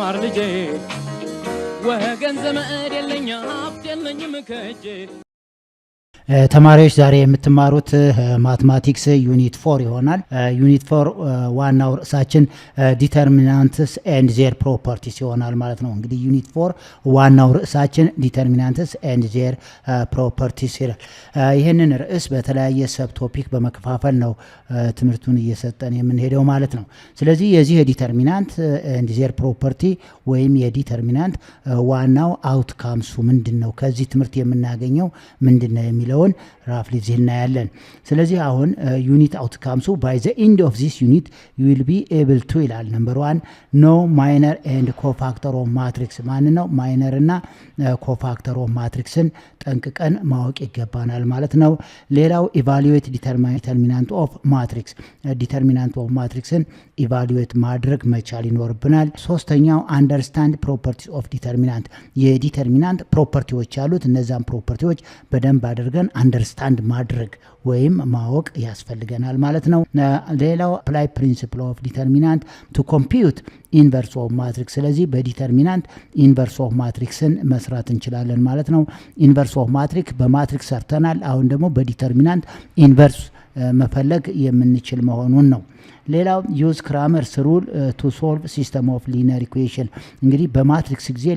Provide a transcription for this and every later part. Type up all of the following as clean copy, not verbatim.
ልማር ልጄ ወገን ዘመድ የለኝ ሀብት የለኝም ከእጄ ተማሪዎች ዛሬ የምትማሩት ማትማቲክስ ዩኒት 4 ይሆናል። ዩኒት 4 ዋናው ርዕሳችን ዲተርሚናንትስ ኤንድ ዜር ፕሮፐርቲስ ይሆናል ማለት ነው። እንግዲህ ዩኒት 4 ዋናው ርዕሳችን ዲተርሚናንትስ ኤንድ ዜር ፕሮፐርቲስ ይላል። ይህንን ርዕስ በተለያየ ሰብ ቶፒክ በመከፋፈል ነው ትምህርቱን እየሰጠን የምንሄደው ማለት ነው። ስለዚህ የዚህ የዲተርሚናንት ኤንድ ዜር ፕሮፐርቲ ወይም የዲተርሚናንት ዋናው አውትካምሱ ምንድነው፣ ከዚህ ትምህርት የምናገኘው ምንድነው የሚለው ራፍሊ ዚህ እናያለን። ስለዚህ አሁን ዩኒት አውትካምሱ ባይ ዘ ኤንድ ኦፍ ዚስ ዩኒት ዩ ዊል ቢ ኤብል ቱ ይላል። ነምበር 1 ኖ ማይነር ኤንድ ኮፋክተር ኦፍ ማትሪክስ። ማን ነው ማይነር እና ኮፋክተር ኦፍ ማትሪክስን ጠንቅቀን ማወቅ ይገባናል ማለት ነው። ሌላው ኢቫሉዌት ዲተርሚናንት ኦፍ ማትሪክስ፣ ዲተርሚናንት ኦፍ ማትሪክስን ኢቫሉዌት ማድረግ መቻል ይኖርብናል። ሶስተኛው አንደርስታንድ ፕሮፐርቲስ ኦፍ ዲተርሚናንት፣ የዲተርሚናንት ፕሮፐርቲዎች አሉት። እነዛን ፕሮፐርቲዎች በደንብ አድርገን አንደርስታንድ ማድረግ ወይም ማወቅ ያስፈልገናል ማለት ነው። ሌላው አፕላይ ፕሪንሲፕል ኦፍ ዲተርሚናንት ቱ ኮምፒውት ኢንቨርስ ኦፍ ማትሪክስ። ስለዚህ በዲተርሚናንት ኢንቨርስ ኦፍ ማትሪክስን መስራት እንችላለን ማለት ነው። ኢንቨርስ ኦፍ ማትሪክስ በማትሪክስ ሰርተናል። አሁን ደግሞ በዲተርሚናንት ኢንቨርስ መፈለግ የምንችል መሆኑን ነው። ሌላው ዩዝ ክራመርስ ሩል ቱ ሶልቭ ሲስተም ኦፍ ሊነር ኢኩዌሽን። እንግዲህ በማትሪክስ ጊዜ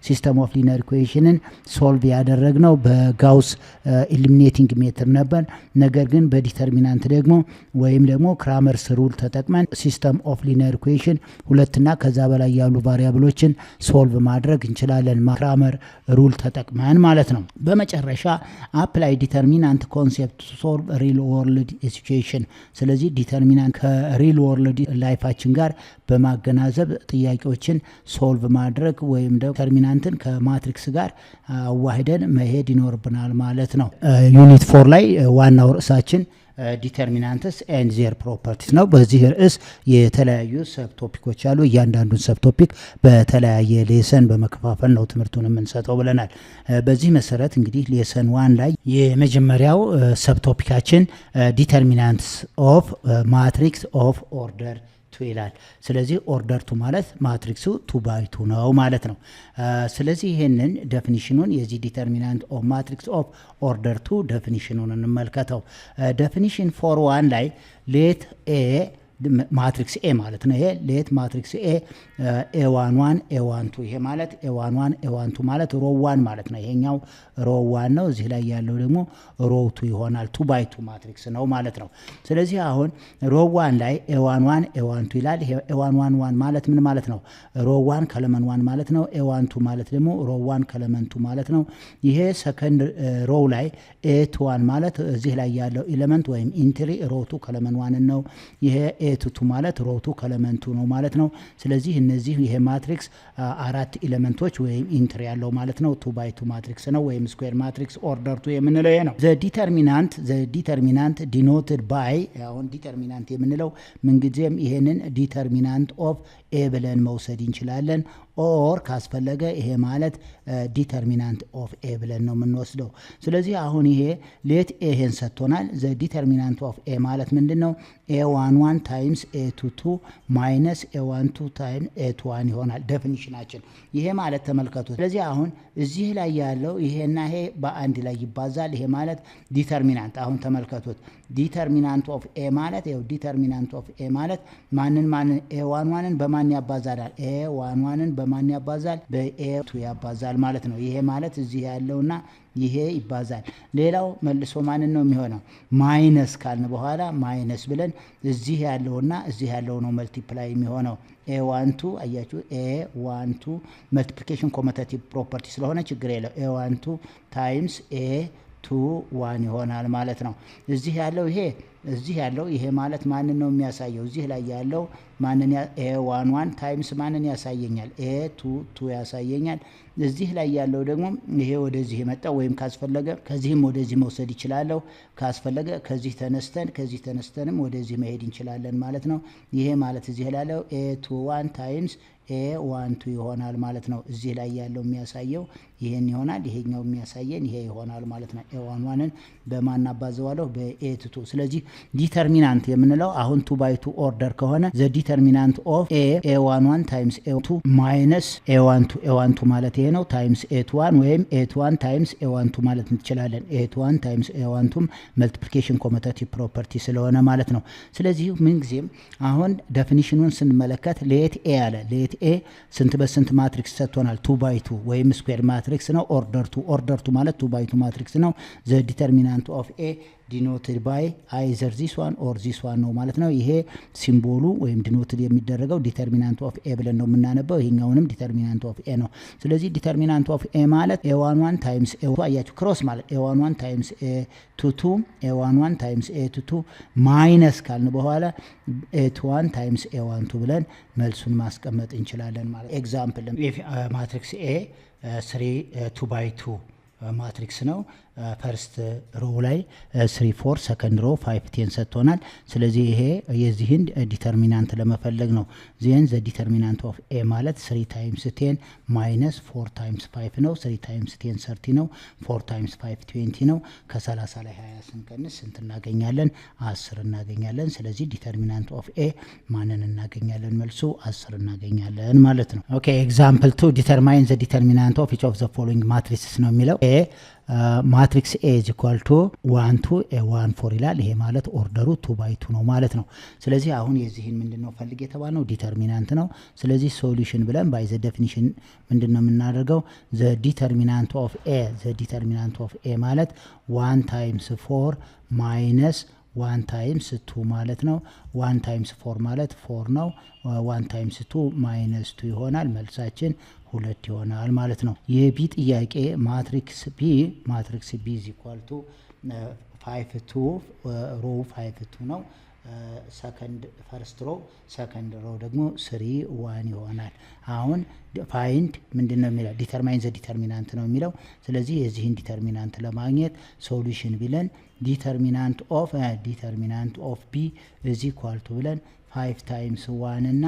ሲስተም ኦፍ ሊነር ኢኩዌሽንን ሶልቭ ያደረግነው በጋውስ ኢሊሚኔቲንግ ሜትር ነበር። ነገር ግን በዲተርሚናንት ደግሞ ወይም ደግሞ ክራመርስ ሩል ተጠቅመን ሲስተም ኦፍ ሊነር ኢኩዌሽን ሁለትና ከዛ በላይ ያሉ ቫሪያብሎችን ሶልቭ ማድረግ እንችላለን ክራመር ሩል ተጠቅመን ማለት ነው። በመጨረሻ አፕላይ ዲተርሚናንት ኮንሴፕት ቱ ሶልቭ ሪል ወርልድ ሲቹዌሽን። ስለዚህ ዲተርሚናንት ከሪል ወርልድ ላይፋችን ጋር በማገናዘብ ጥያቄዎችን ሶልቭ ማድረግ ወይም ደግሞ ዲተርሚናንትን ከማትሪክስ ጋር አዋህደን መሄድ ይኖርብናል ማለት ነው። ዩኒት 4 ላይ ዋናው ርዕሳችን ዲተርሚናንትስ ኤንድ ዜር ፕሮፐርቲስ ነው። በዚህ ርዕስ የተለያዩ ሰብ ቶፒኮች አሉ። እያንዳንዱን ሰብ ቶፒክ በተለያየ ሌሰን በመከፋፈል ነው ትምህርቱን የምንሰጠው ብለናል። በዚህ መሰረት እንግዲህ ሌሰን 1 ላይ የመጀመሪያው ሰብ ቶፒካችን ዲተርሚናንትስ ኦፍ ማትሪክስ ኦፍ ኦርደር 2 ይላል። ስለዚህ ኦርደር 2 ማለት ማትሪክሱ 2 by 2 ነው ማለት ነው። ስለዚህ ይሄንን ዴፊኒሽኑን የዚህ ዲተርሚናንት ኦፍ ማትሪክስ ኦፍ ኦርደር 2 ዴፊኒሽኑን እንመልከተው። ዴፊኒሽን 4:1 ላይ ሌት ኤ ማትሪክስ ኤ ማለት ነው። ይሄ ሌት ማትሪክስ ኤ ኤ11 ኤ12 ይሄ ማለት ኤ11 ኤ12 ማለት ሮ 1 ማለት ነው። ይሄኛው ሮ 1 ነው። እዚህ ላይ ያለው ደግሞ ሮ 2 ይሆናል። 2 by 2 ማትሪክስ ነው ማለት ነው። ስለዚህ አሁን ሮ 1 ላይ ኤ11 ኤ12 ይላል። ይሄ ኤ11 ማለት ምን ማለት ነው? ሮ 1 ከለመን 1 ማለት ነው። ኤ12 ማለት ደግሞ ሮ 1 ከለመን 2 ማለት ነው። ይሄ ሰከንድ ሮ ላይ ኤ21 ማለት እዚህ ላይ ያለው ኤሌመንት ወይም ኢንትሪ ሮ 2 ከለመን 1 ነው። ይሄ ኤ22 ማለት ሮ 2 ከለመን 2 ነው ማለት ነው። ስለዚህ እነዚህ ይሄ ማትሪክስ አራት ኤሌመንቶች ወይም ኢንትሪ ያለው ማለት ነው። 2 by 2 ማትሪክስ ነው ወይም ስኩዌር ማትሪክስ ኦርደር 2 የምንለው ይሄ ነው። ዘ ዲተርሚናንት ዲኖትድ ባይ አሁን ዲተርሚናንት የምንለው ምንጊዜም ይሄንን ዲተርሚናንት ኦፍ ኤ ብለን መውሰድ እንችላለን። ኦር ካስፈለገ ይሄ ማለት ዲተርሚናንት ኦፍ ኤ ብለን ነው የምንወስደው። ስለዚህ አሁን ይሄ ሌት ኤ ይሄን ሰጥቶናል። ዘ ዲተርሚናንት ኦፍ ኤ ማለት ምንድነው? ኤ11 ታይምስ ኤ22 ማይነስ ኤ12 ታይምስ ኤ21 ይሆናል ዴፊኒሽናችን። ይሄ ማለት ተመልከቱ። ስለዚህ አሁን እዚህ ላይ ያለው ይሄና ይሄ በአንድ ላይ ይባዛል። ይሄ ማለት ዲተርሚናንት አሁን ተመልከቱት። ዲተርሚናንት ኦፍ ኤ ማለት ይሄው ዲተርሚናንት ኦፍ ኤ ማለት ማንን ኤ11ን በማን ያባዛል? ኤ11ን በማን ያባዛል? በኤ2 ያባዛል ማለት ነው። ይሄ ማለት እዚህ ያለውና ይሄ ይባዛል። ሌላው መልሶ ማንን ነው የሚሆነው? ማይነስ ካልን በኋላ ማይነስ ብለን እዚህ ያለውና እዚህ ያለው ነው መልቲፕላይ የሚሆነው። ኤ12 አያችሁ፣ ኤ12 መልቲፕሊኬሽን ኮመታቲቭ ፕሮፐርቲ ስለሆነ ችግር የለው። ኤ12 ታይምስ ኤ21 ይሆናል ማለት ነው። እዚህ ያለው ይሄ ማለት ማንን ነው የሚያሳየው? እዚህ ላይ ያለው ማንን ኤ11 ታይምስ ማንን ያሳየኛል? ኤ22 ያሳየኛል። እዚህ ላይ ያለው ደግሞ ይሄ ወደዚህ የመጣው ወይም ካስፈለገ ከዚህም ወደዚህ መውሰድ ይችላል። ካስፈለገ ከዚህ ተነስተንም ወደዚህ መሄድ እንችላለን ማለት ነው። ይሄ ማለት እዚህ ላይ ያለው ኤ21 ታይምስ ኤ12 ይሆናል ማለት ነው። እዚህ ላይ ያለው የሚያሳየው ይሄን ይሆናል። ይሄኛው የሚያሳየን ይሄ ይሆናል ማለት ነው። a11ን በማን አባዘዋለሁ? በa22። ስለዚህ ዲተርሚናንት የምንለው አሁን 2 by 2 ኦርደር ከሆነ the determinant of a11 times a12 minus a12 ማለት ይሄ ነው ታይምስ a21 ወይም a21 ታይምስ a12 ማለት እንችላለን። a21 ታይምስ a12 መልቲፕሊኬሽን ኮሙታቲቭ ፕሮፐርቲ ስለሆነ ማለት ነው። ስለዚህ ምን ጊዜም አሁን ዴፊኒሽኑን ስንመለከት ሌት ኤ አለ። ሌት ኤ ስንት በስንት ማትሪክስ ሰጥቶናል? 2 by 2 ወይም ስኩዌር ማትሪክስ ነው። ኦርደር 2 ማለት 2 by 2 ማትሪክስ ነው። ዘ ዲተርሚናንት ኦፍ ኤ ዲኖትድ ባይ አይዘር ዚስ ዋን ኦር ዚስ ዋን ነው ማለት ነው። ይሄ ሲምቦሉ ወይም ዲኖትድ የሚደረገው ዲተርሚናንት ኦፍ ኤ ብለን ነው የምናነበው። ይሄኛውንም ዲተርሚናንት ኦፍ ኤ ነው። ስለዚህ ዲተርሚናንት ኦፍ ኤ ማለት a11 ታይምስ a22 አያችሁ፣ ክሮስ ማለት a11 ታይምስ a22 a11 ታይምስ a22 ማይነስ ካልን በኋላ a21 ታይምስ a12 ብለን መልሱን ማስቀመጥ እንችላለን ማለት። ኤግዛምፕል ማትሪክስ ኤ 3 2 by 2 ማትሪክስ ነው። ፈርስት ሮ ላይ 3 4 ሰከንድ ሮ 5 10 ሰጥቶናል። ስለዚህ ይሄ የዚህን ዲተርሚናንት ለመፈለግ ነው። ዜን ዘ ዲተርሚናንት ኦፍ ኤ ማለት 3 ታይምስ 10 ማይነስ 4 ታይምስ 5 ነው። 3 ታይምስ 10 30 ነው። 4 ታይምስ 5 20 ነው። ከ30 ላይ 20 ስንቀንስ ስንት እናገኛለን? 10 እናገኛለን። ስለዚህ ዲተርሚናንት ኦፍ ኤ ማንን እናገኛለን? መልሱ 10 እናገኛለን ማለት ነው። ኦኬ ኤግዛምፕል 2 ዲተርማይን ዘ ዲተርሚናንት ኦፍ ኢች ኦፍ ዘ ፎሎዊንግ ማትሪክስ ነው የሚለው ማትሪክስ ኤ ኢዝ ኢኳል ቱ 1 2 a14 ይላል። ይሄ ማለት ኦርደሩ 2 by 2 ነው ማለት ነው። ስለዚህ አሁን የዚህን ምንድነው ፈልግ የተባለው? ዲተርሚናንት ነው። ስለዚህ ሶሉሽን ብለን ባይ ዘ ዴፊኒሽን ምንድነው የምናደርገው? ዘ ዲተርሚናንት ኦፍ ኤ ማለት 1 ታይምስ 4 ማይነስ 1 ታይምስ 2 ማለት ነው። 1 ታይምስ 4 ማለት 4 ነው። 1 ታይምስ 2 ማይነስ 2 ይሆናል። መልሳችን 2 ይሆናል ማለት ነው። የቢ ጥያቄ ማትሪክስ ቢ ኢዝ ኢኳል ቱ 5 2 ሮ 5 2 ነው። ሰከንድ ፈርስት ሮ ሰከንድ ሮ ደግሞ 3 1 ይሆናል። አሁን ፋይንድ ምንድነው የሚለው? ዲተርማይን ዘ ዲተርሚናንት ነው የሚለው። ስለዚህ የዚህን ዲተርሚናንት ለማግኘት ሶሉሽን ብለን ዲተርሚናንት ኦፍ ቢ ኢዝ ኢኳል ቱ ብለን 5 ታይምስ 1 እና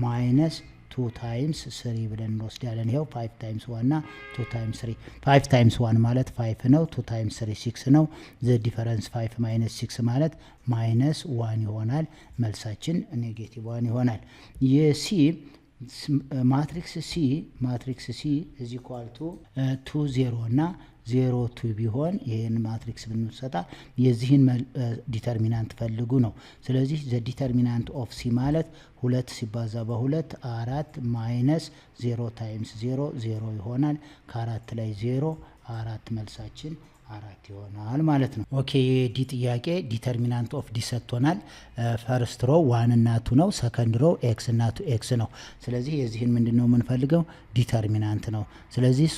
ማይነስ 2 ታይምስ 3 ብለን እንወስዳለን። ይሄው 5 ታይምስ 1 እና 2 ታይምስ 3 5 ታይምስ 1 ማለት 5 ነው። 2 ታይምስ 3 6 ነው። ዘ ዲፈረንስ 5 ማይነስ 6 ማለት ማይነስ 1 ይሆናል። መልሳችን ኔጌቲቭ 1 ይሆናል። የሲ ማትሪክስ ሲ ኢዝ ኢኳል ቱ 2 0 እና 0 2 ቢሆን ይሄን ማትሪክስ ብንሰጣ የዚህን ዲተርሚናንት ፈልጉ ነው። ስለዚህ ዘ ዲተርሚናንት ኦፍ ሲ ማለት 2 ሲባዛ በ2 4 ማይነስ 0 ታይምስ 0 0 ይሆናል። ከ4 ላይ 0 4 መልሳችን 4 ይሆናል ማለት ነው። ኦኬ ዲ ጥያቄ ዲተርሚናንት ኦፍ ዲ ሰጥቶናል። ፈርስት ሮ 1 እና 2 ነው። ሰከንድ ሮ ኤክስ እና 2 ኤክስ ነው። ስለዚህ የዚህን ምንድነው የምንፈልገው? ዲተርሚናንት ነው። ስለዚህ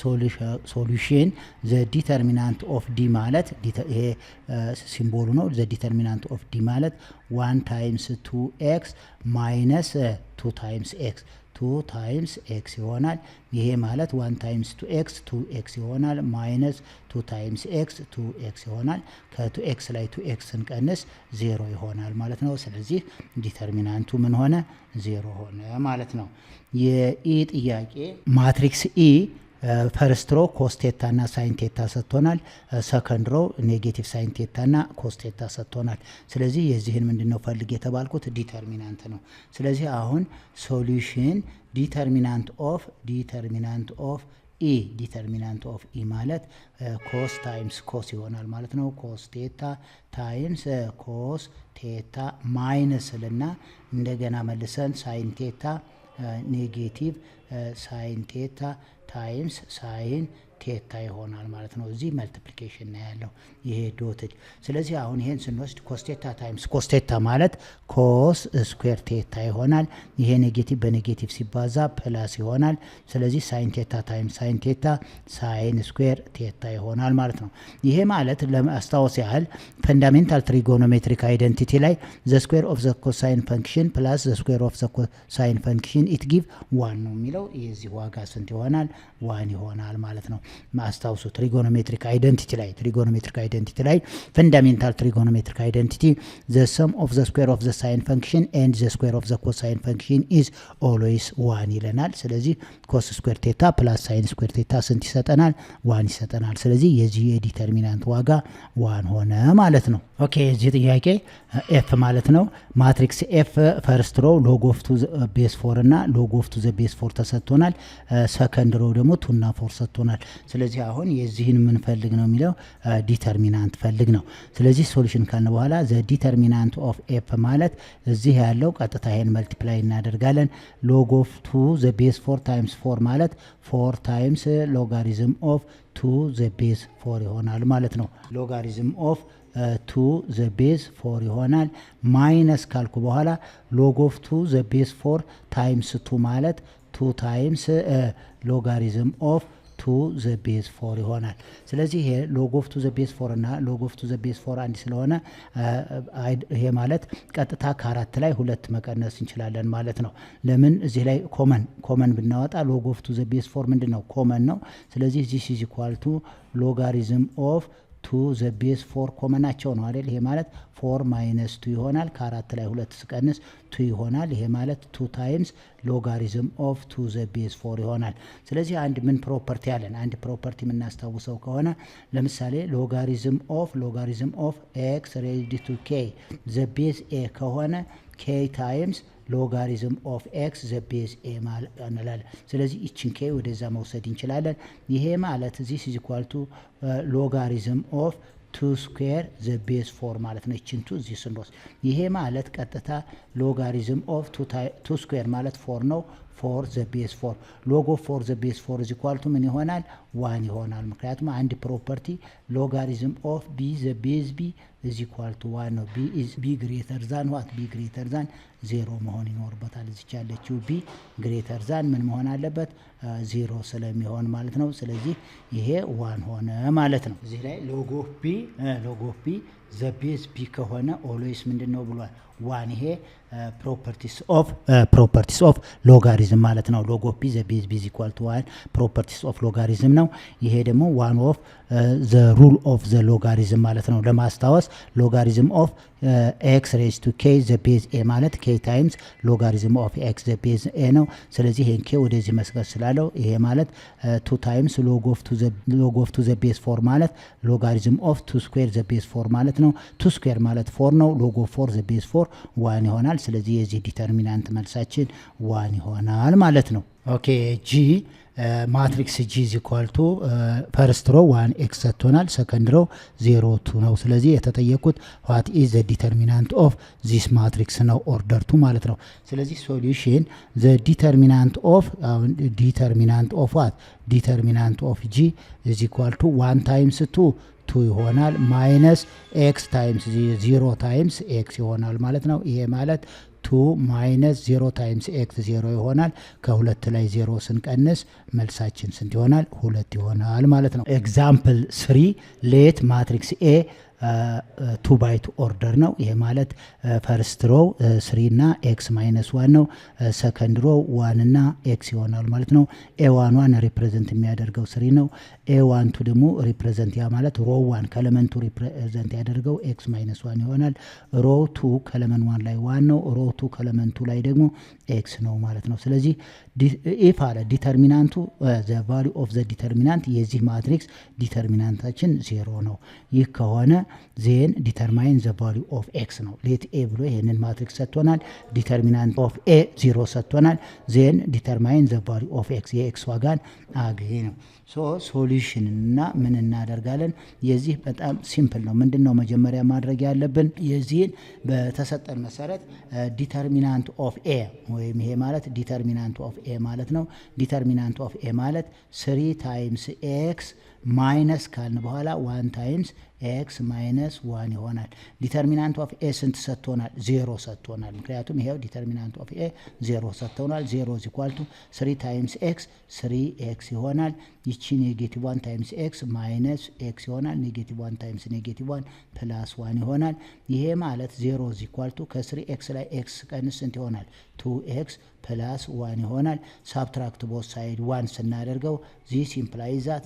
ሶሉሽን ዘ ዲተርሚናንት ኦፍ ዲ ማለት ይሄ ሲምቦሉ ነው። ዘ ዲተርሚናንት ኦፍ ዲ ማለት 1 ታይምስ 2 ኤክስ ማይነስ 2 ታይምስ ኤክስ 2 ታይምስ ኤክስ ይሆናል። ይሄ ማለት 1 ታይምስ 2 ኤክስ 2 ኤክስ ይሆናል። ማይነስ 2 ታይምስ ኤክስ 2 ኤክስ ይሆናል። ከ2 ኤክስ ላይ 2 ኤክስ ስንቀንስ 0 ይሆናል ማለት ነው። ስለዚህ ዲተርሚናንቱ ምን ሆነ? 0 ሆነ ማለት ነው። የኢ ጥያቄ ማትሪክስ ኢ ፈርስት ሮ ኮስቴታ እና ሳይንቴታ ሰጥቶናል። ሰከንድ ሮ ኔጌቲቭ ሳይንቴታ እና ኮስቴታ ሰጥቶናል። ስለዚህ የዚህን ምንድነው ፈልግ የተባልኩት? ዲተርሚናንት ነው። ስለዚህ አሁን ሶሉሽን ዲተርሚናንት ኦፍ ኢ ማለት ኮስ ታይምስ ኮስ ይሆናል ማለት ነው። ኮስ ቴታ ታይምስ ኮስ ቴታ ማይነስ ልና እንደገና መልሰን ሳይን ቴታ ኔጌቲቭ ሳይን ቴታ ታይምስ ሳይን ቴታ ይሆናል ማለት ነው። እዚህ መልቲፕሊኬሽን ነው ያለው ይሄ ዶትድ። ስለዚህ አሁን ይሄን ስንወስድ ኮስቴታ ታይምስ ኮስቴታ ማለት ኮስ ስኩዌር ቴታ ይሆናል። ይሄ ኔጌቲቭ በኔጌቲቭ ሲባዛ ፕላስ ይሆናል። ስለዚህ ሳይን ቴታ ታይምስ ሳይን ቴታ ሳይን ስኩዌር ቴታ ይሆናል ማለት ነው። ይሄ ማለት ለማስታወስ ያህል ፈንዳሜንታል ትሪጎኖሜትሪክ አይደንቲቲ ላይ ዘ ስኩዌር ኦፍ ዘ ኮሳይን ፈንክሽን ፕላስ ዘ ስኩዌር ኦፍ ዘ ኮሳይን ፈንክሽን ኢት ጊቭ 1 ነው የሚለው። የዚህ ዋጋ ስንት ይሆናል? 1 ይሆናል ማለት ነው። ማስታውሱ ትሪጎኖሜትሪክ አይደንቲቲ ላይ ፈንዳሜንታል ትሪጎኖሜትሪክ አይደንቲቲ the sum of the square of the sine function and the square of the cosine function is always 1 ይለናል። ስለዚህ cos ስኩዌር ቴታ ፕላስ sin ስኩዌር ቴታ ስንት ይሰጠናል? 1 ይሰጠናል። ስለዚህ የዚህ የዲተርሚናንት ዋጋ 1 ሆነ ማለት ነው። ኦኬ እዚህ ጥያቄ f ማለት ነው ማትሪክስ f ፈርስት ሮ ሎግ ኦፍ ቱ ቤዝ 4 እና ሎግ ኦፍ ቱ ዘ ቤዝ 4 ተሰጥቶናል። ሰከንድ ሮ ደግሞ 2 እና 4 ሰጥቶናል። ስለዚህ አሁን የዚህን ምን ፈልግ ነው የሚለው ዲተርሚናንት ፈልግ ነው። ስለዚህ ሶሉሽን ካልን በኋላ ዘ ዲተርሚናንት ኦፍ f ማለት እዚህ ያለው ቀጥታ ይሄን መልቲፕላይ እናደርጋለን። ሎግ ኦፍ ቱ ዘ ቤዝ 4 ታይምስ 4 ማለት 4 ታይምስ ሎጋሪዝም ኦፍ ቱ ዘ ቤዝ 4 ይሆናል ማለት ነው። ሎጋሪዝም ኦፍ ቱ ዘ ቤዝ 4 ይሆናል። ማይነስ ካልኩ በኋላ ሎግ ኦፍ ቱ ዘ ቤዝ 4 ታይምስ 2 ማለት 2 ታይምስ ሎጋሪዝም ኦፍ ቱ ዘ ቤዝ 4 ይሆናል። ስለዚህ ይሄ ሎግ ኦፍ ቱ ዘ ቤዝ 4 እና ሎግ ኦፍ ቱ ዘ ቤዝ 4 አንድ ስለሆነ ይሄ ማለት ቀጥታ ከ4 ላይ 2 መቀነስ እንችላለን ማለት ነው። ለምን እዚህ ላይ ኮመን ብናወጣ ሎግ ኦፍ ቱ ዘ ቤዝ 4 ምንድነው? ኮመን ነው። ስለዚህ this is equal to ሎጋሪዝም ኦፍ ቱ ዘ ቤዝ 4 ኮመናቸው ነው አይደል? ይሄ ማለት 4 ማይነስ 2 ይሆናል። ከ4 ላይ 2 ስቀንስ 2 ይሆናል። ይሄ ማለት 2 ታይምስ ሎጋሪዝም ኦፍ ቱ ዘ ቤዝ 4 ይሆናል። ስለዚህ አንድ ምን ፕሮፐርቲ አለን? አንድ ፕሮፐርቲ የምናስታውሰው ከሆነ ለምሳሌ ሎጋሪዝም ኦፍ ኤክስ ሬዝድ ቱ ኬ ዘ ቤዝ ኤ ከሆነ ኬ ታይምስ ሎጋሪዝም ኦፍ ኤክስ ዘ ቤዝ ኤ ማለት እንላለን። ስለዚህ እቺን ኬ ወደዛ መውሰድ እንችላለን። ይሄ ማለት this is equal to ሎጋሪዝም ኦፍ 2 ስኩዌር ዘ ቤዝ 4 ማለት ነው። እቺን 2 እዚህ ስንወስድ ይሄ ማለት ቀጥታ ሎጋሪዝም ኦፍ 2 ስኩዌር ማለት 4 ነው። 4 ዘ ቤዝ 4 ሎግ ኦፍ 4 ዘ ቤዝ 4 is equal to ምን ይሆናል? 1 ይሆናል። ምክንያቱም አንድ ፕሮፐርቲ ሎጋሪዝም ኦፍ ቢ ዘ ቤዝ ቢ is equal to 1 ነው። ቢ ግሬተር ዛን ዋት? ቢ ግሬተር ዛን 0 መሆን ይኖርበታል። እዚች ያለችው ቢ ግሬተር ዛን ምን መሆን አለበት? 0 ስለሚሆን ማለት ነው። ስለዚህ ይሄ 1 ሆነ ማለት ነው። እዚህ ላይ ሎግ ኦፍ ቢ ዘ ቤዝ ቢ ከሆነ ኦልዌይስ ምንድነው ብሏል? 1 ይሄ ፕሮፐርቲስ ኦፍ ሎጋሪዝም ማለት ነው። ሎግ ኦፍ ቢ ዘ ቤዝ ቢ is equal to 1 ፕሮፐርቲስ ኦፍ ሎጋሪዝም ነው። ይሄ ደግሞ 1 ኦፍ ዘ ሩል ኦፍ ዘ ሎጋሪዝም ማለት ነው። ለማስታወስ ሎጋሪዝም ኦፍ ኤክስ ሬዝ ቱ ኬ ዘ ቤዝ ኤ ማለት ኬ ታይምስ ሎጋሪዝም ኦፍ ኤክስ ዘ ቤዝ ኤ ነው። ስለዚህ ይሄን ኬ ወደዚህ መስቀል ስላለው ይሄ ማለት 2 ታይምስ ሎግ ኦፍ ቱ ዘ ቤዝ 4 ማለት ሎጋሪዝም ኦፍ 2 ስኩዌር ዘ ቤዝ 4 ማለት ነው። 2 ስኩዌር ማለት 4 ነው። ሎግ ኦፍ 4 ዘ ቤዝ 4 1 ይሆናል። ስለዚህ የዚህ ዲተርሚናንት መልሳችን 1 ይሆናል ማለት ነው። ኦኬ ጂ ማትሪክስ ጂ is equal to ፈርስት ሮ 1 ኤክስ ሰጥቶናል። ሰከንድ ሮ 0 2 ነው። ስለዚህ የተጠየቁት what is the determinant of this matrix ነው ኦርደር 2 ማለት ነው። ስለዚህ ሶሉሽን the determinant of what determinant of g is equal to 1 times 2 ይሆናል ማይነስ ኤክስ ታይምስ 0 ታይምስ ኤክስ ይሆናል ማለት ነው። ይሄ ማለት 2 ማይነስ 0 ታይምስ ኤክስ 0 ይሆናል። ከ2 ላይ 0 ስንቀንስ መልሳችን ስንት ይሆናል? 2 ይሆናል ማለት ነው። ኤግዛምፕል 3 ሌት ማትሪክስ ኤ 2 by 2 ኦርደር ነው። ይሄ ማለት ፈርስት ሮ 3 እና ኤክስ ማይነስ 1 ነው። ሰከንድ ሮ 1 እና ኤክስ ይሆናል ማለት ነው። ኤ11 ሪፕሬዘንት የሚያደርገው 3 ነው። ኤ12 ደግሞ ሪፕሬዘንት ያ ማለት ሮ 1 ከለመንቱ ሪፕሬዘንት ያደርገው ኤክስ ማይነስ 1 ይሆናል። ሮ 2 ከለመን 1 ላይ 1 ነው። ሮ 2 ከለመንቱ ላይ ደግሞ ኤክስ ነው ማለት ነው። ስለዚህ ኢፍ አለ ዲተርሚናንቱ ዘ ቫልዩ ኦፍ ዘ ዲተርሚናንት የዚህ ማትሪክስ ዲተርሚናንታችን 0 ነው። ይህ ከሆነ ዜን ዲተርማይን ዘ ቫልዩ ኦፍ ኤክስ ነው። ሌት ኤ ብሎ ይሄንን ማትሪክስ ሰጥቶናል። ዲተርሚናንት ኦፍ ኤ 0 ሰጥቶናል። ዜን ዲተርማይን ዘ ቫልዩ ኦፍ ኤክስ የኤክስ ዋጋን አግኝ ነው። ሶ ሶሉሽን እና ምን እናደርጋለን? የዚህ በጣም ሲምፕል ነው። ምንድነው መጀመሪያ ማድረግ ያለብን? የዚህን በተሰጠን መሰረት ዲተርሚናንት ኦፍ ኤ ወይም ይሄ ማለት ዲተርሚናንት ኦፍ ኤ ማለት ነው። ዲተርሚናንት ኦፍ ኤ ማለት 3 ታይምስ ኤክስ ማይነስ ካልን በኋላ 1 ታይምስ ኤክስ ማይነስ 1 ይሆናል። ዲተርሚናንት ኦፍ ኤ ስንት ሰጥቶናል? 0 ሰጥቶናል። ምክንያቱም ይሄው ዲተርሚናንት ኦፍ ኤ 0 ሰጥቶናል። 0 is equal to 3 ታይምስ ኤክስ 3 ኤክስ ይሆናል። ይቺ ኔጌቲቭ 1 ታይምስ ኤክስ ማይነስ ኤክስ ይሆናል። ኔጌቲቭ 1 ታይምስ ኔጌቲቭ 1 ፕላስ 1 ይሆናል። ይሄ ማለት 0 ኢዝ ኢኳል ቱ ከ3 ኤክስ ላይ ኤክስ ቀንስ ስንት ይሆናል? 2 ኤክስ ፕላስ 1 ይሆናል። ሳብትራክት ቦት ሳይድ 1 ስናደርገው ዚስ ኢምፕላይዝ ዛት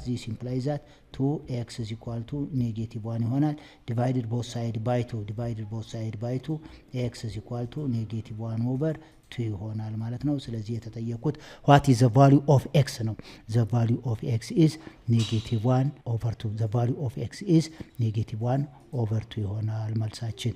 2 ኤክስ ኢዝ ኢኳል ቱ ኔጌቲቭ 1 ይሆናል። ዲቫይድድ ቦት ሳይድ ባይ 2 ኤክስ ኢዝ ኢኳል ቱ ኔጌቲቭ 1 ኦቨር 2 ይሆናል ማለት ነው። ስለዚህ የተጠየቁት what is the value of x ነው። the value of x is negative 1 over 2 the value of x is negative 1 over 2 ይሆናል መልሳችን።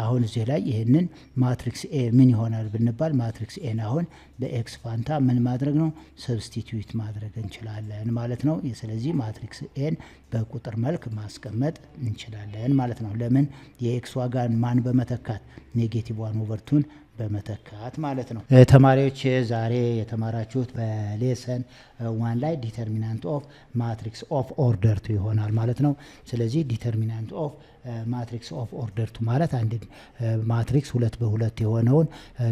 አሁን እዚህ ላይ ይሄንን ማትሪክስ ኤ ምን ይሆናል ብንባል ማትሪክስ ኤን አሁን በኤክስ ፋንታ ምን ማድረግ ነው? ሰብስቲቲዩት ማድረግ እንችላለን ማለት ነው። ስለዚህ ማትሪክስ ኤን በቁጥር መልክ ማስቀመጥ እንችላለን ማለት ነው። ለምን? የኤክስ ዋጋን ማን በመተካት ኔጌቲቭ 1 ኦቨር 2ን በመተካት ማለት ነው። ተማሪዎች ዛሬ የተማራችሁት በሌሰን 1 ላይ ዲተርሚናንት ኦፍ ማትሪክስ ኦፍ ኦርደር 2 ይሆናል ማለት ነው። ስለዚህ ዲተርሚናንት ኦፍ ማትሪክስ ኦፍ ኦርደር 2 ማለት አንድ ማትሪክስ 2 በ2 የሆነውን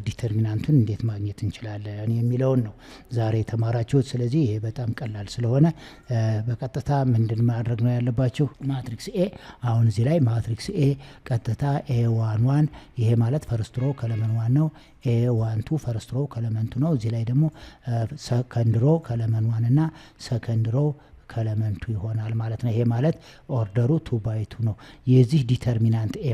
ዲተርሚናንቱን እንዴት ማግኘት እንችላለን የሚለውን ነው ዛሬ የተማራችሁት። ስለዚህ ይሄ በጣም ቀላል ስለሆነ በቀጥታ ምንድን ማድረግ ነው ያለባችሁ? ማትሪክስ ኤ አሁን እዚህ ላይ ማትሪክስ ኤ ቀጥታ A11 ይሄ ማለት ፈርስት ሮ ከለመን 1 ነው። A12 ፈርስት ሮ ከለመንቱ ነው። እዚህ ላይ ደግሞ ሰከንድ ሮ ከለመን 1 እና ሰከንድ ሮ ከለመንቱ ይሆናል ማለት ነው። ይሄ ማለት ኦርደሩ 2 ባይ 2 ነው። የዚህ ዲተርሚናንት ኤ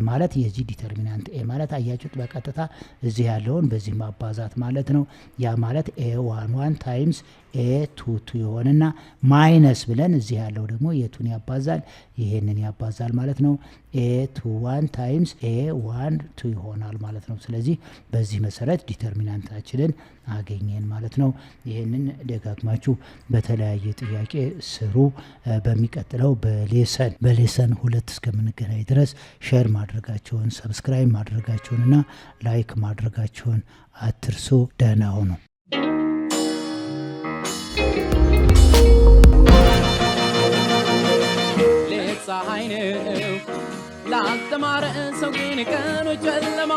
ማለት አያችሁት በቀጥታ እዚህ ያለውን በዚህ ማባዛት ማለት ነው። ያ ማለት A11 ታይምስ A22 ይሆንና ማይነስ ብለን እዚህ ያለው ደግሞ የቱን ያባዛል? ይሄንን ያባዛል ማለት ነው። A21 ታይምስ A12 ይሆናል ማለት ነው። ስለዚህ በዚህ መሰረት ዲተርሚናንታችንን አገኘን ማለት ነው። ይሄንን ደጋግማችሁ በተለያየ ጥያቄ ስሩ። በሚቀጥለው በሌሰን 2 እስከምንገናኝ ድረስ ሼር ማድረጋችሁን፣ ሰብስክራይብ ማድረጋችሁንና ላይክ ማድረጋችሁን አትርሱ። ደህና ሁኑ። ፀሐይ ነው ላስተማረ ሰው ግን ቀኑ ጨለማ